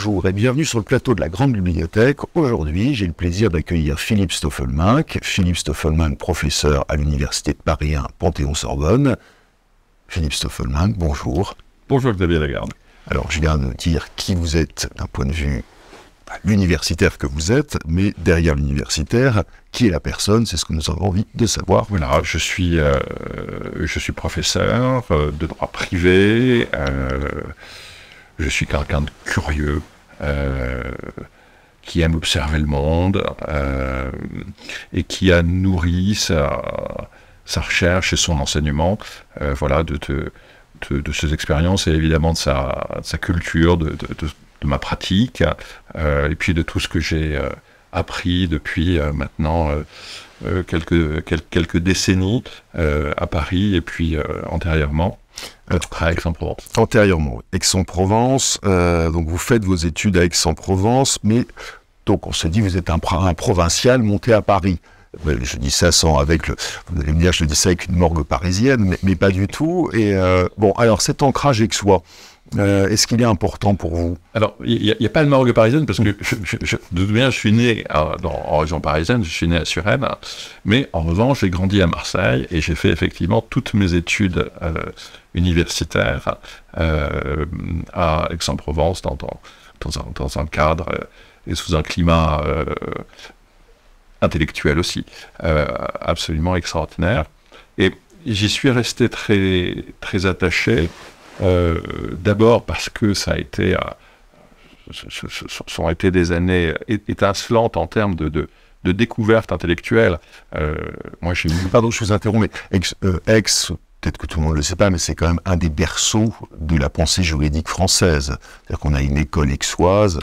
Bonjour et bienvenue sur le plateau de la Grande Bibliothèque. Aujourd'hui, j'ai le plaisir d'accueillir Philippe Stoffelmank. Philippe Stoffelmank, professeur à l'Université de Paris 1, Panthéon-Sorbonne. Philippe Stoffelmank, bonjour. Bonjour Xavier Lagarde. Alors, je viens de dire qui vous êtes d'un point de vue l'universitaire que vous êtes, mais derrière l'universitaire, qui est la personne? C'est ce que nous avons envie de savoir. Voilà, je suis professeur de droit privé. Je suis quelqu'un de curieux, qui aime observer le monde et qui a nourri sa recherche et son enseignement, voilà, de ses expériences et évidemment de sa culture, de ma pratique, et puis de tout ce que j'ai appris depuis maintenant quelques décennies à Paris et puis antérieurement. À Aix-en-Provence. Antérieurement, Aix-en-Provence, donc vous faites vos études à Aix-en-Provence, mais donc on se dit vous êtes un provincial monté à Paris. Je dis ça sans avec le, vous allez me dire je dis ça avec une morgue parisienne, mais pas du tout. Et bon, alors cet ancrage aixois, est-ce qu'il est important pour vous? Alors, il n'y a pas de morgue parisienne, parce que de toute manière, je suis né en région parisienne, je suis né à Suresnes, mais en revanche, j'ai grandi à Marseille, et j'ai fait effectivement toutes mes études universitaires à Aix-en-Provence, dans un cadre et sous un climat intellectuel aussi, absolument extraordinaire. Et j'y suis resté très, très attaché. D'abord parce que ça a été, sont été des années étincelantes en termes de découverte intellectuelle. Moi, Pardon, je vous interromps, mais Aix, peut-être que tout le monde ne le sait pas, mais c'est quand même un des berceaux de la pensée juridique française. C'est-à-dire qu'on a une école aixoise,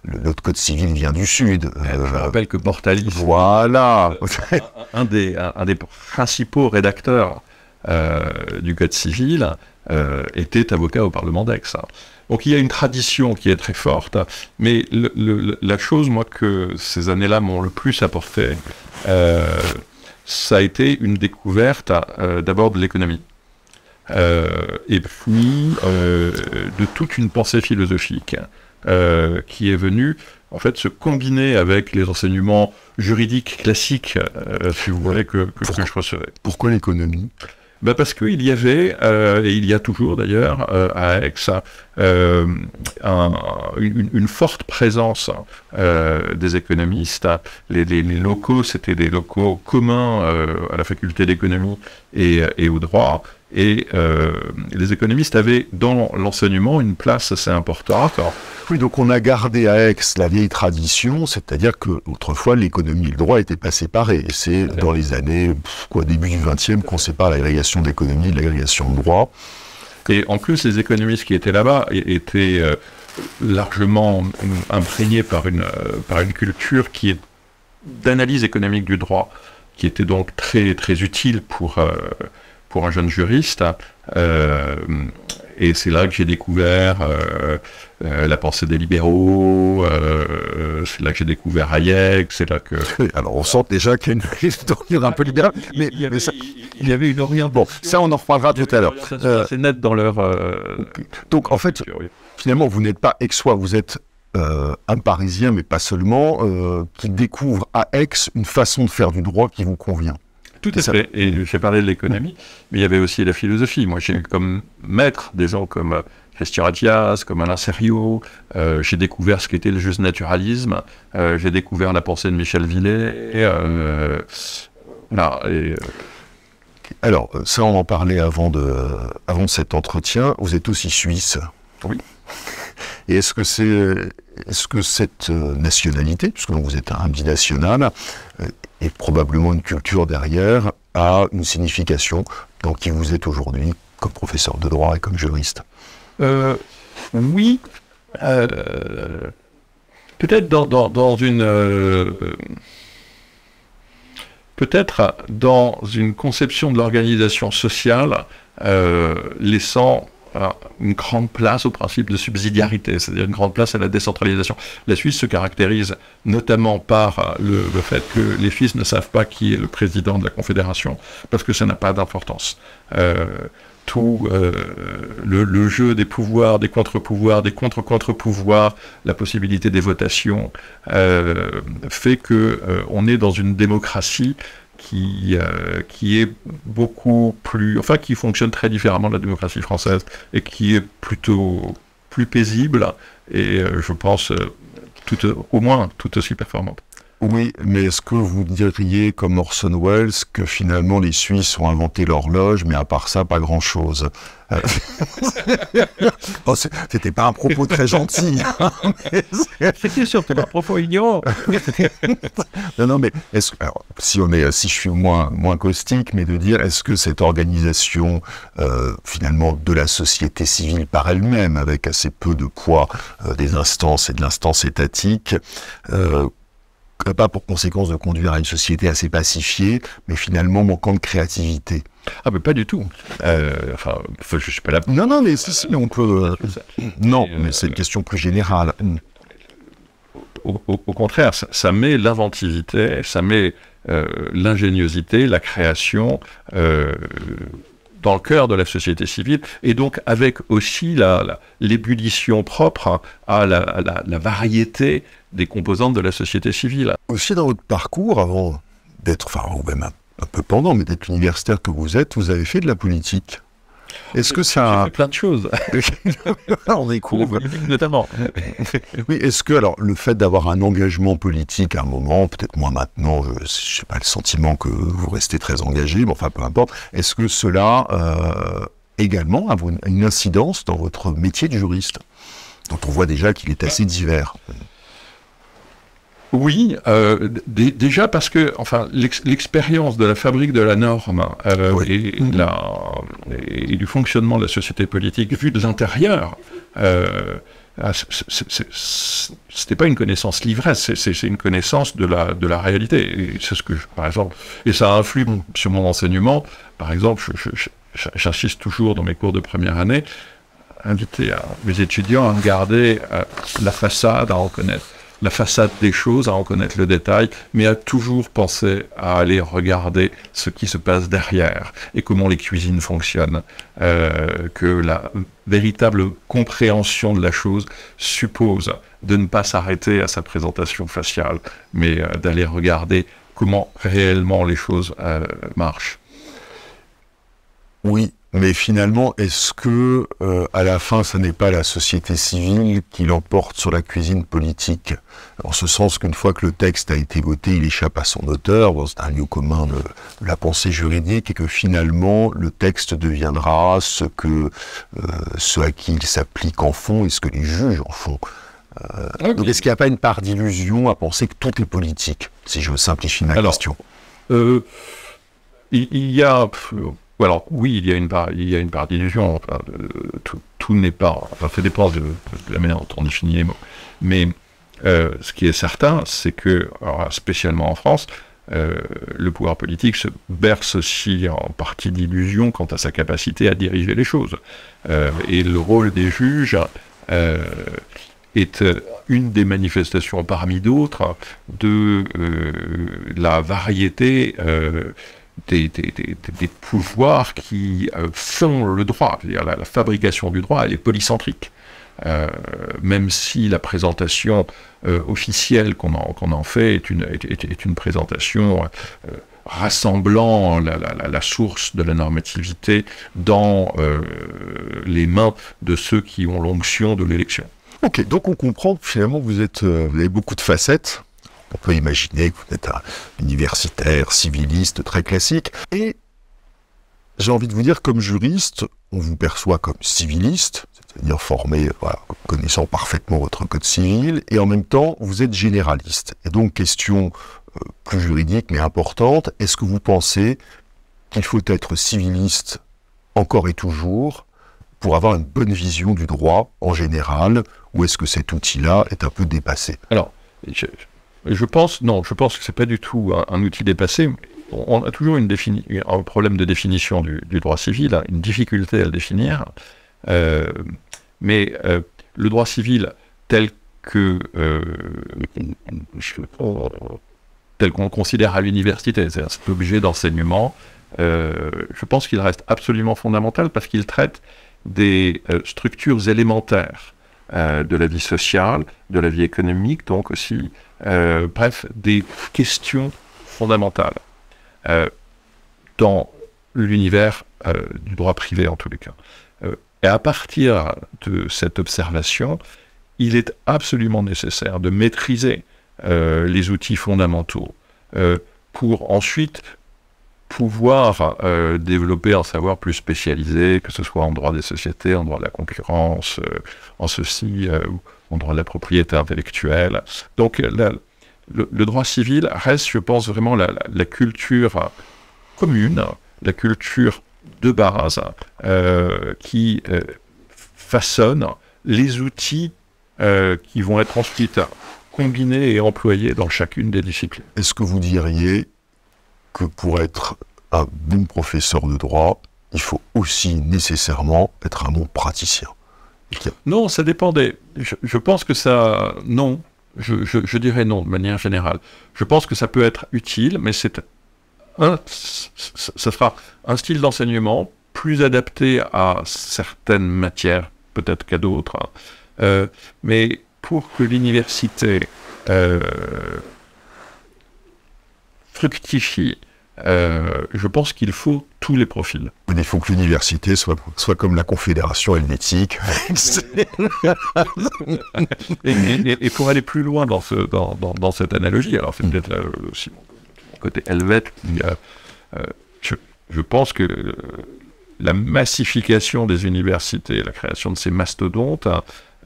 notre code civil vient du Sud. Je rappelle que Portalis, voilà, un des principaux rédacteurs du code civil, était avocat au Parlement d'Aix. Donc il y a une tradition qui est très forte, mais la chose, moi, que ces années-là m'ont le plus apporté, ça a été une découverte d'abord de l'économie, et puis de toute une pensée philosophique qui est venue en fait se combiner avec les enseignements juridiques classiques, si vous voulez, que je recevais. Pourquoi l'économie? Parce qu'il y avait, et il y a toujours d'ailleurs, à Aix, une forte présence des économistes. Les locaux, c'était des locaux communs à la faculté d'économie et au droit. Et les économistes avaient dans l'enseignement une place assez importante. Oui, donc on a gardé à Aix la vieille tradition, c'est-à-dire que autrefois l'économie et le droit étaient pas séparés. Et c'est dans les années, début du XXe, qu'on sépare l'agrégation d'économie de l'agrégation de droit. Et en plus, les économistes qui étaient là-bas étaient largement imprégnés par une culture qui est d'analyse économique du droit, qui était donc très, très utile pour un jeune juriste. Et c'est là que j'ai découvert la pensée des libéraux, c'est là que j'ai découvert Hayek, c'est là que... Alors on sent déjà qu'il y a une tournure un peu libérale, mais il y avait une orientation. Bon, ça on en reparlera tout à l'heure. C'est net dans leur... Donc en fait, finalement vous n'êtes pas aixois, vous êtes un Parisien, mais pas seulement, qui découvre à Aix une façon de faire du droit qui vous convient. Tout à fait, et j'ai parlé de l'économie, mais il y avait aussi la philosophie. Moi, j'ai eu comme maître des gens comme Christian Attias, comme Alain Serriot, j'ai découvert ce qu'était le juste naturalisme, j'ai découvert la pensée de Michel Villet, voilà. Alors, ça, on en parlait avant cet entretien, vous êtes aussi suisse. Oui. Et est-ce que cette nationalité, puisque vous êtes un binational, et probablement une culture derrière, a une signification dans qui vous êtes aujourd'hui, comme professeur de droit et comme juriste? Oui, peut-être peut-être dans une conception de l'organisation sociale, laissant une grande place au principe de subsidiarité, c'est-à-dire une grande place à la décentralisation. La Suisse se caractérise notamment par le fait que les Suisses ne savent pas qui est le président de la Confédération, parce que ça n'a pas d'importance. tout le jeu des pouvoirs, des contre-pouvoirs, des contre-contre-pouvoirs, la possibilité des votations, fait que on est dans une démocratie qui est beaucoup plus, enfin qui fonctionne très différemment de la démocratie française et qui est plutôt plus paisible et je pense au moins tout aussi performante. Oui, mais est-ce que vous diriez, comme Orson Welles, que finalement les Suisses ont inventé l'horloge, mais à part ça, pas grand-chose oh, c'était pas un propos très gentil. C'était surtout un propos ignorant. Non, mais alors, si je suis moins caustique, mais de dire, est-ce que cette organisation, finalement, de la société civile par elle-même, avec assez peu de poids des instances et de l'instance étatique, n'a pas pour conséquence de conduire à une société assez pacifiée, mais finalement manquant de créativité? Ah, mais pas du tout. Je suis pas là. Non, mais si, on peut. Non, mais c'est une question plus générale. Au contraire, ça met l'inventivité, ça met l'ingéniosité, la création dans le cœur de la société civile, et donc avec aussi l'ébullition propre à la variété des composantes de la société civile. Aussi dans votre parcours, avant d'être, ou même un peu pendant, mais d'être l'universitaire que vous êtes, vous avez fait de la politique. Est-ce que ça... J'ai fait plein de choses. On découvre. Notamment. Oui, est-ce que, alors, le fait d'avoir un engagement politique à un moment, peut-être moins maintenant, je n'ai pas le sentiment que vous restez très engagé, mais enfin, peu importe, est-ce que cela, également, a une incidence dans votre métier de juriste, dont on voit déjà qu'il est assez divers? Oui, déjà parce que, l'expérience de la fabrique de la norme et du fonctionnement de la société politique vue de l'intérieur, c'était pas une connaissance l'ivresse, c'est une connaissance de la réalité. Et c'est ce que, par exemple, et ça influe sur mon enseignement. Par exemple, j'insiste toujours dans mes cours de première année, inviter mes étudiants à regarder la façade, à reconnaître la façade des choses, à en connaître le détail, mais à toujours penser à aller regarder ce qui se passe derrière et comment les cuisines fonctionnent. Que la véritable compréhension de la chose suppose de ne pas s'arrêter à sa présentation faciale, mais d'aller regarder comment réellement les choses marchent. Oui. Mais finalement, est-ce que, à la fin, ce n'est pas la société civile qui l'emporte sur la cuisine politique? En ce sens qu'une fois que le texte a été voté, il échappe à son auteur, c'est un lieu commun de la pensée juridique, et que finalement, le texte deviendra ce à qui il s'applique en fond et ce que les juges en font. Donc est-ce qu'il n'y a pas une part d'illusion à penser que tout est politique, si je simplifie ma question? Il y a... Alors oui, il y a une part d'illusion. Tout n'est pas. Ça dépend de la manière dont on définit les mots. Mais ce qui est certain, c'est que, alors, spécialement en France, le pouvoir politique se berce aussi en partie d'illusion quant à sa capacité à diriger les choses. Et le rôle des juges est une des manifestations parmi d'autres de la variété des pouvoirs qui font le droit. C'est-à-dire la fabrication du droit, elle est polycentrique. Même si la présentation officielle qu'on en fait est une présentation rassemblant la source de la normativité dans les mains de ceux qui ont l'onction de l'élection. Ok, donc on comprend que finalement vous avez beaucoup de facettes. On peut imaginer que vous êtes un universitaire, civiliste, très classique. Et j'ai envie de vous dire, comme juriste, on vous perçoit comme civiliste, c'est-à-dire formé, connaissant parfaitement votre code civil, et en même temps, vous êtes généraliste. Et donc, question plus juridique, mais importante, est-ce que vous pensez qu'il faut être civiliste encore et toujours pour avoir une bonne vision du droit en général, ou est-ce que cet outil-là est un peu dépassé? Alors, je pense que c'est pas du tout un outil dépassé. On a toujours un problème de définition du droit civil, une difficulté à le définir. Mais le droit civil tel qu'on le considère à l'université, c'est-à-dire cet objet d'enseignement je pense qu'il reste absolument fondamental parce qu'il traite des structures élémentaires de la vie sociale, de la vie économique, donc aussi, bref, des questions fondamentales dans l'univers du droit privé en tous les cas. Et à partir de cette observation, il est absolument nécessaire de maîtriser les outils fondamentaux pour ensuite pouvoir développer un savoir plus spécialisé, que ce soit en droit des sociétés, en droit de la concurrence, en ceci, en droit de la propriété intellectuelle. Donc le droit civil reste, je pense, vraiment la culture commune, la culture de base qui façonne les outils qui vont être ensuite combinés et employés dans chacune des disciplines. Est-ce que vous diriez que pour être un bon professeur de droit, il faut aussi nécessairement être un bon praticien? Non, ça dépend des... Je pense que ça... Non, je dirais non, de manière générale. Je pense que ça peut être utile, mais ça sera un style d'enseignement plus adapté à certaines matières, peut-être qu'à d'autres. Mais pour que l'université fructifie, je pense qu'il faut tous les profils. Il faut que l'université soit comme la Confédération helvétique. et pour aller plus loin dans cette analogie, alors c'est peut-être aussi mon côté helvète, je pense que la massification des universités, la création de ces mastodontes,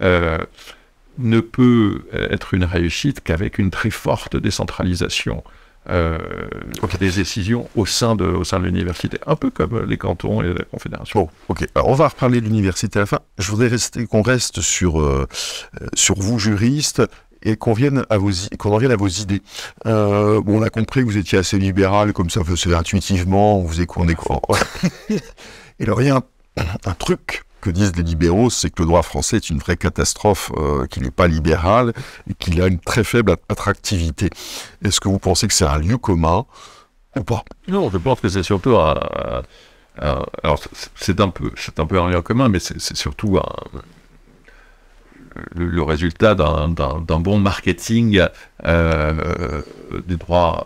ne peut être une réussite qu'avec une très forte décentralisation des décisions au sein de l'université, un peu comme les cantons et la confédération. Bon, ok. Alors on va reparler de l'université à la fin. Je voudrais qu'on reste sur vous, juristes, et qu'on en vienne à vos idées. Bon, on a compris que vous étiez assez libéral, comme ça, c'est intuitivement, on vous écoute. Et alors, il y a un truc que disent les libéraux, c'est que le droit français est une vraie catastrophe, qu'il n'est pas libéral, et qu'il a une très faible attractivité. Est-ce que vous pensez que c'est un lieu commun ou pas? Non, je pense que c'est surtout alors, c'est un peu un lieu commun, mais c'est surtout le résultat d'un bon marketing du droit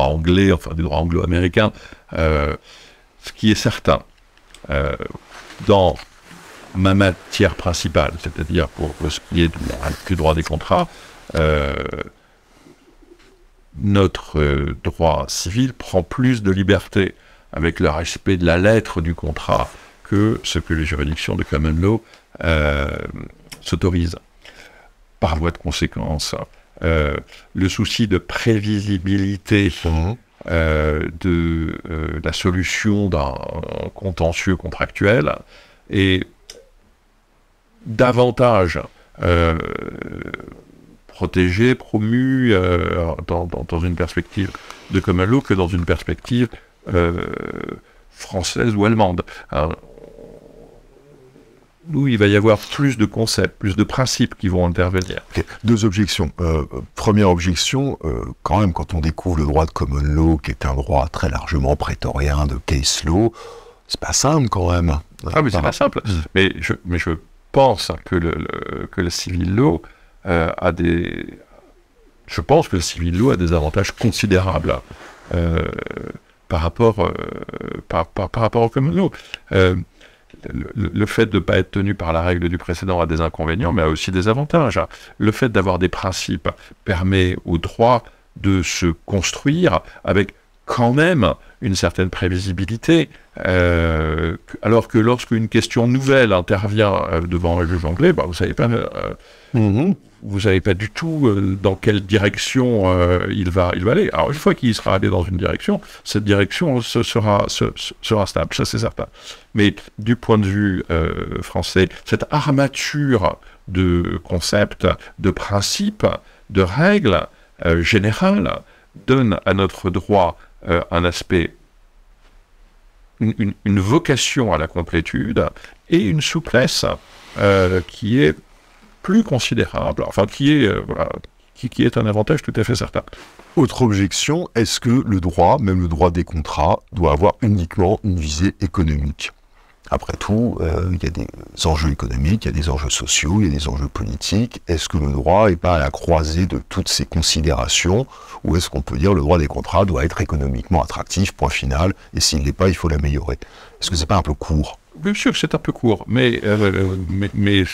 anglais, enfin du droit anglo-américain. Ce qui est certain, dans ma matière principale, c'est-à-dire pour ce qui est du droit des contrats, notre droit civil prend plus de liberté avec le respect de la lettre du contrat que ce que les juridictions de common law s'autorisent. Par voie de conséquence, le souci de prévisibilité de la solution d'un contentieux contractuel est davantage protégé, promu dans une perspective de common law que dans une perspective française ou allemande. Nous, il va y avoir plus de concepts, plus de principes qui vont intervenir. Okay. Deux objections. Première objection, quand même, quand on découvre le droit de common law, qui est un droit très largement prétorien de case law, c'est pas simple quand même. Ah, mais c'est pas simple. Mais je pense que le civil law a des... Je pense que le civil law a des avantages considérables par rapport au common law. Le fait de ne pas être tenu par la règle du précédent a des inconvénients, mais a aussi des avantages. Le fait d'avoir des principes permet au droit de se construire avec quand même une certaine prévisibilité, alors que lorsqu'une question nouvelle intervient devant un juge anglais, vous savez pas... Vous savez pas du tout dans quelle direction il va aller. Alors, une fois qu'il sera allé dans une direction, cette direction sera stable, ça c'est certain. Mais du point de vue français, cette armature de concepts, de principes, de règles générales donne à notre droit un aspect, une vocation à la complétude et une souplesse qui est plus considérable, enfin qui est qui est un avantage tout à fait certain. Autre objection, est-ce que le droit, même le droit des contrats, doit avoir uniquement une visée économique ? Après tout, il y a des enjeux économiques, il y a des enjeux sociaux, il y a des enjeux politiques. Est-ce que le droit n'est pas à la croisée de toutes ces considérations, ou est-ce qu'on peut dire le droit des contrats doit être économiquement attractif, point final, et s'il ne l'est pas, il faut l'améliorer? Est-ce que c'est pas un peu court? Bien sûr que c'est un peu court, mais il ne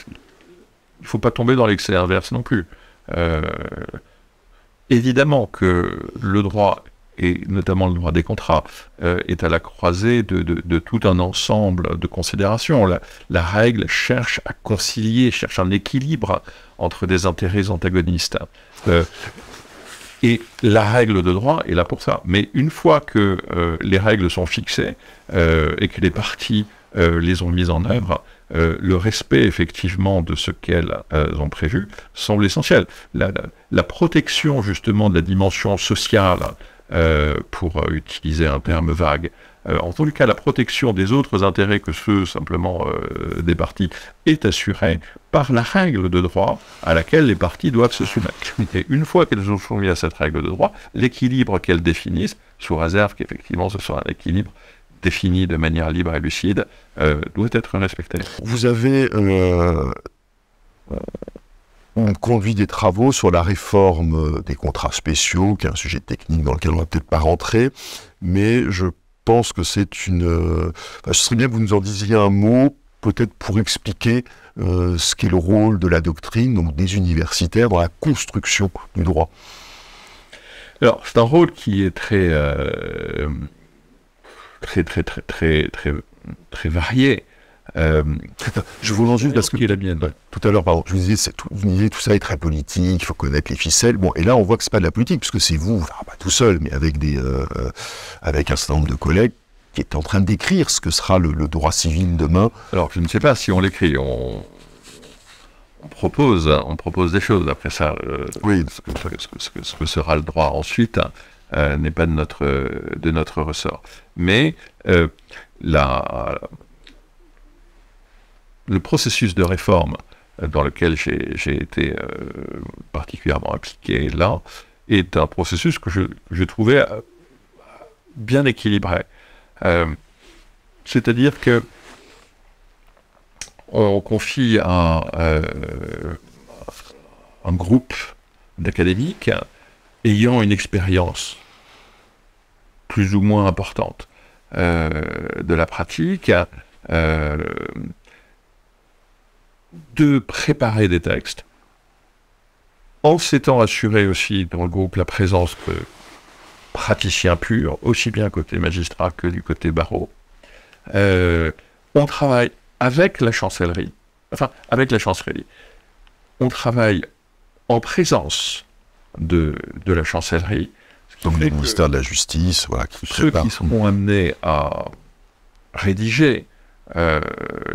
faut pas tomber dans l'excès inverse non plus. Évidemment que le droit, et notamment le droit des contrats, est à la croisée de tout un ensemble de considérations. La règle cherche à concilier, cherche un équilibre entre des intérêts antagonistes. Et la règle de droit est là pour ça. Mais une fois que les règles sont fixées et que les parties les ont mises en œuvre, le respect effectivement de ce qu'elles ont prévu semble essentiel. La protection justement de la dimension sociale, pour utiliser un terme vague, en tout cas la protection des autres intérêts que ceux simplement des parties est assurée par la règle de droit à laquelle les parties doivent se soumettre. Et une fois qu'elles sont soumises à cette règle de droit, l'équilibre qu'elles définissent, sous réserve qu'effectivement ce soit un équilibre défini de manière libre et lucide, doit être respecté. Vous avez conduit des travaux sur la réforme des contrats spéciaux, qui est un sujet technique dans lequel on ne va peut-être pas rentrer, mais je pense que c'est une... ce serait bien que vous nous en disiez un mot, peut-être pour expliquer ce qu'est le rôle de la doctrine, donc des universitaires, dans la construction du droit. Alors, c'est un rôle qui est très varié. Je vous lance juste parce que qui est la mienne. Tout à l'heure, pardon, je vous disais, tout ça est très politique, il faut connaître les ficelles. Bon, et là, on voit que c'est pas de la politique, puisque c'est vous, enfin, pas tout seul, mais avec un certain nombre de collègues qui est en train d'écrire ce que sera le droit civil demain. Alors, je ne sais pas si on l'écrit, on propose des choses. Après ça, oui. Ce que sera le droit ensuite n'est pas de notre ressort. Mais le processus de réforme dans lequel j'ai été particulièrement impliqué là est un processus que je trouvais bien équilibré. C'est-à-dire que on confie à un groupe d'académiques ayant une expérience plus ou moins importante de la pratique, de préparer des textes, en s'étant assuré aussi dans le groupe la présence de praticiens purs, aussi bien côté magistrat que du côté barreau. On travaille avec la chancellerie, on travaille en présence de la chancellerie. Donc le ministère de la Justice, voilà, ceux qui seront amenés à rédiger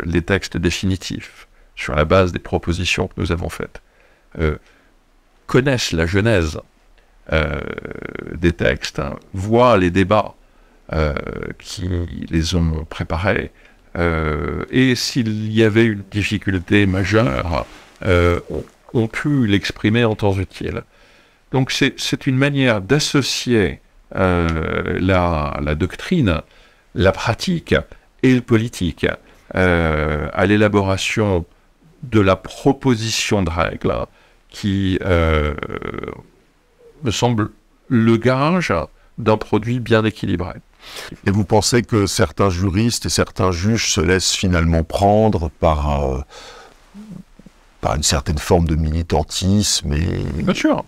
les textes définitifs sur la base des propositions que nous avons faites, connaissent la genèse des textes, voient les débats qui les ont préparés, et s'il y avait une difficulté majeure, ont pu l'exprimer en temps utile. Donc c'est une manière d'associer la doctrine, la pratique et le politique à l'élaboration de la proposition de règles qui me semble le gage d'un produit bien équilibré. Et vous pensez que certains juristes et certains juges se laissent finalement prendre par une certaine forme de militantisme et... Bien sûr.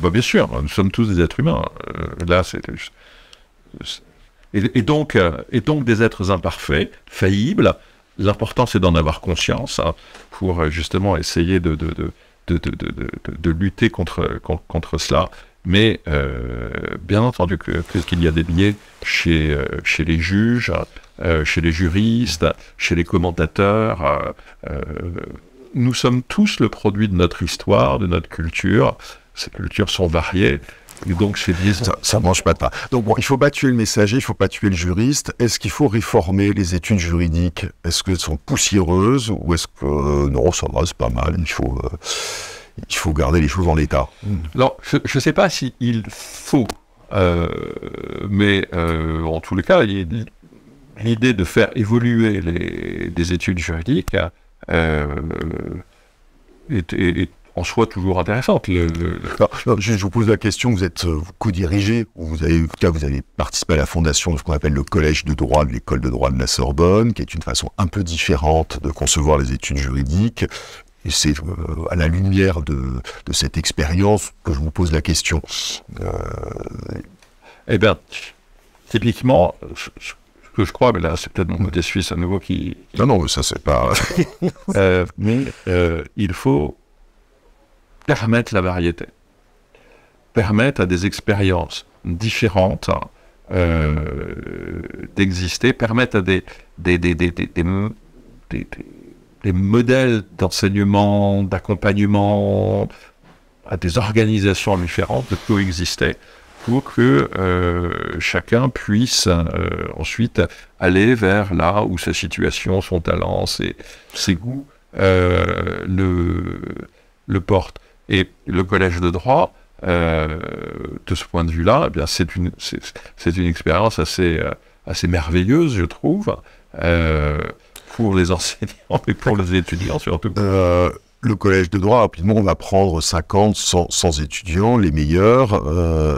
Bien sûr, nous sommes tous des êtres humains. Là, et donc des êtres imparfaits, faillibles. L'important, c'est d'en avoir conscience pour justement essayer de lutter contre cela. Mais bien entendu qu'il y a des biais chez les juges, chez les juristes, chez les commentateurs. Nous sommes tous le produit de notre histoire, de notre culture. Ces cultures sont variées. Et donc, ça mange pas de pain. Donc bon, il faut pas tuer le messager, il faut pas tuer le juriste. Est-ce qu'il faut réformer les études juridiques? Est-ce qu'elles sont poussiéreuses ou est-ce que non, ça va, c'est pas mal. il faut garder les choses en l'état. Alors, je ne sais pas s'il faut, mais en tous les cas, l'idée de faire évoluer des études juridiques est en soi toujours intéressante. Alors, je vous pose la question, vous êtes co-dirigé, vous avez participé à la fondation de ce qu'on appelle le collège de droit de l'école de droit de la Sorbonne, qui est une façon un peu différente de concevoir les études juridiques. Et c'est à la lumière de cette expérience que je vous pose la question. Eh bien, typiquement, ce que je crois, mais là c'est peut-être mon côté suisse à nouveau qui... Non, mais ça c'est pas... mais il faut permettre la variété, permettre à des expériences différentes d'exister, permettre à des modèles d'enseignement, d'accompagnement, à des organisations différentes de coexister pour que chacun puisse ensuite aller vers là où sa situation, son talent, ses goûts le portent. Et le collège de droit, de ce point de vue-là, eh bien, c'est une expérience assez merveilleuse, je trouve, pour les enseignants et pour les étudiants surtout. Le collège de droit, rapidement, on va prendre 50, 100 étudiants, les meilleurs,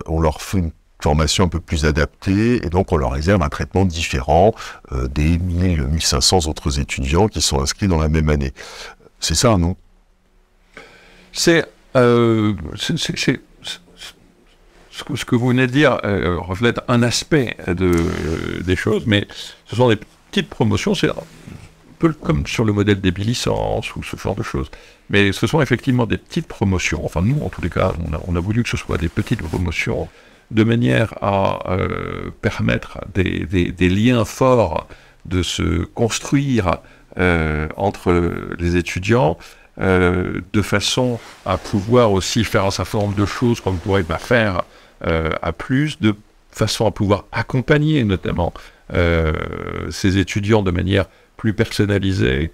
on leur fait une formation un peu plus adaptée, et donc on leur réserve un traitement différent des 1000, 1500 autres étudiants qui sont inscrits dans la même année. C'est ça, non ? Ce que vous venez de dire reflète un aspect des choses, mais ce sont des petites promotions, c'est un peu comme sur le modèle des bilicences ou ce genre de choses. Mais ce sont effectivement des petites promotions, enfin nous en tous les cas, on a voulu que ce soit des petites promotions de manière à permettre des liens forts de se construire entre les étudiants, de façon à pouvoir aussi faire un certain nombre de choses qu'on ne pourrait pas faire à plus, de façon à pouvoir accompagner notamment ces étudiants de manière plus personnalisée.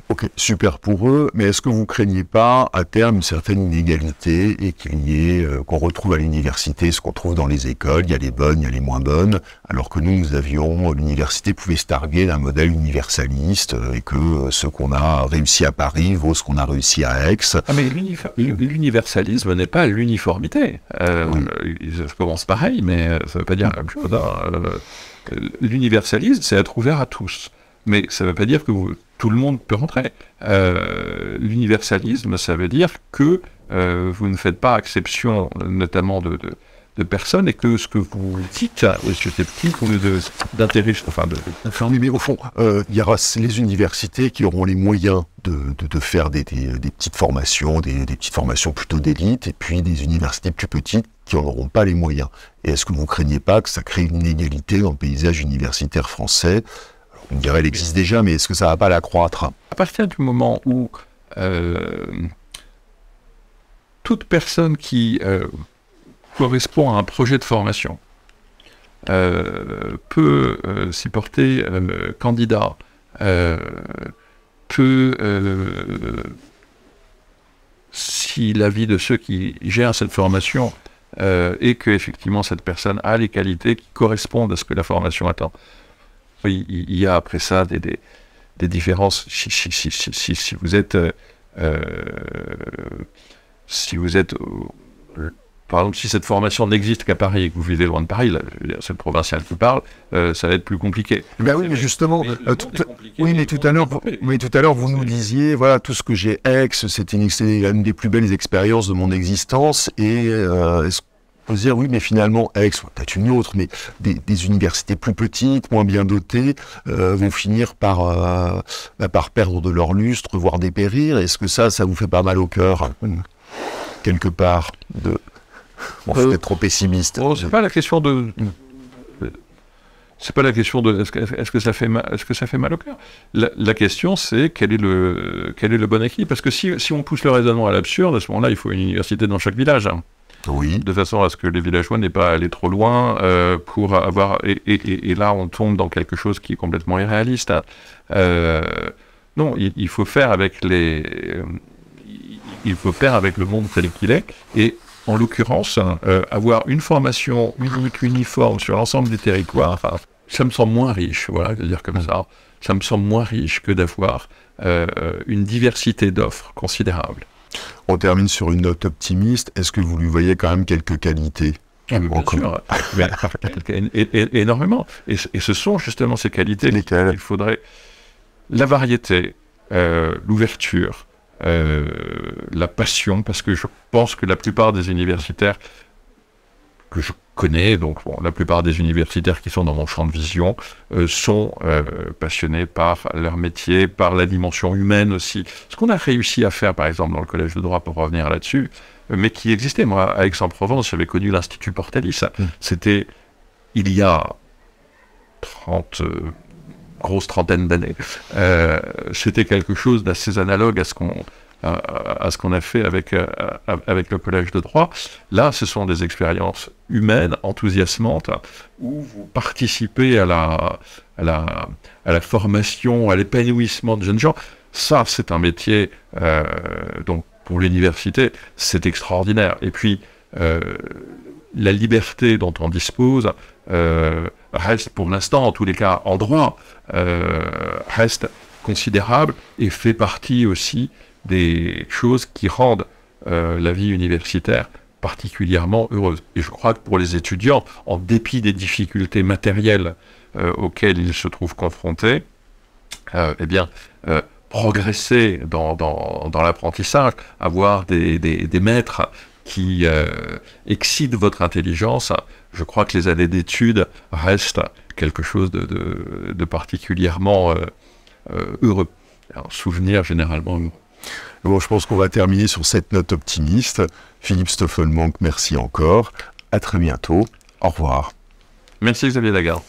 Ok, super pour eux, mais est-ce que vous craignez pas à terme une certaine inégalité et qu'il y ait, qu'on retrouve à l'université ce qu'on trouve dans les écoles, il y a les bonnes, il y a les moins bonnes, alors que l'université pouvait se targuer d'un modèle universaliste et que ce qu'on a réussi à Paris vaut ce qu'on a réussi à Aix. Ah mais l'universalisme n'est pas l'uniformité. Oui. Ça commence pareil, mais ça ne veut pas dire la même chose. L'universalisme, c'est être ouvert à tous. Mais ça ne veut pas dire que tout le monde peut rentrer. L'universalisme, ça veut dire que vous ne faites pas exception, notamment de personnes, et que ce que vous dites est susceptible d'intérêt. Mais au fond, il y aura les universités qui auront les moyens de faire des petites formations, des petites formations plutôt d'élite, et puis des universités plus petites qui n'en auront pas les moyens. Et est-ce que vous ne craignez pas que ça crée une inégalité dans le paysage universitaire français ? On dirait qu'elle existe déjà, mais est-ce que ça ne va pas l'accroître ? À partir du moment où toute personne qui correspond à un projet de formation peut s'y porter candidat, peut, si l'avis de ceux qui gèrent cette formation est que effectivement cette personne a les qualités qui correspondent à ce que la formation attend. Il y a après ça des différences. Si vous êtes par exemple, si cette formation n'existe qu'à Paris et que vous vivez loin de Paris, c'est le provincial qui parle, ça va être plus compliqué. Ben oui, mais justement, tout à l'heure, vous nous disiez, voilà, tout ce que j'ai c'était une des plus belles expériences de mon existence, et on se dire, oui, mais finalement, Aix, peut-être une autre, mais des universités plus petites, moins bien dotées, vont finir par perdre de leur lustre, voire dépérir. Est-ce que ça vous fait pas mal au cœur, quelque part Bon, je suis peut-être trop pessimiste. Bon, c'est pas la question de... C'est pas la question de est-ce que ça fait mal au cœur. La question c'est quel est le bon équilibre. Parce que si on pousse le raisonnement à l'absurde, à ce moment-là, il faut une université dans chaque village. Oui. De façon à ce que les villageois n'aient pas à aller trop loin pour avoir... Et là, on tombe dans quelque chose qui est complètement irréaliste. Non, il faut faire avec les... Il il faut faire avec le monde tel qu'il est. Et en l'occurrence, avoir une formation unique, uniforme sur l'ensemble des territoires, enfin, ça me semble moins riche, voilà, de dire comme ça. Ça me semble moins riche que d'avoir une diversité d'offres considérable. On termine sur une note optimiste. Est-ce que vous lui voyez quand même quelques qualités? Bien sûr, énormément. Et ce sont justement ces qualités. Il faudrait la variété, l'ouverture, la passion, parce que je pense que la plupart des universitaires que je connais, donc bon, la plupart des universitaires qui sont dans mon champ de vision, sont passionnés par leur métier, par la dimension humaine aussi. Ce qu'on a réussi à faire, par exemple, dans le collège de droit, pour revenir là-dessus, mais qui existait. Moi, à Aix-en-Provence, j'avais connu l'Institut Portalis. C'était il y a grosse trentaine d'années. C'était quelque chose d'assez analogue à ce qu'on a fait avec le collège de droit. Là, ce sont des expériences humaines, enthousiasmantes, où vous participez à la formation, à l'épanouissement de jeunes gens. Ça, c'est un métier, donc pour l'université, c'est extraordinaire. Et puis, la liberté dont on dispose reste, pour l'instant, en tous les cas, en droit, reste considérable et fait partie aussi des choses qui rendent la vie universitaire particulièrement heureuse. Et je crois que pour les étudiants, en dépit des difficultés matérielles auxquelles ils se trouvent confrontés, eh bien, progresser dans l'apprentissage, avoir des maîtres qui excitent votre intelligence, je crois que les années d'études restent quelque chose de particulièrement heureux. Un souvenir généralement heureux. Bon, je pense qu'on va terminer sur cette note optimiste. Philippe Stoffelmank, merci encore. À très bientôt. Au revoir. Merci Xavier Lagarde.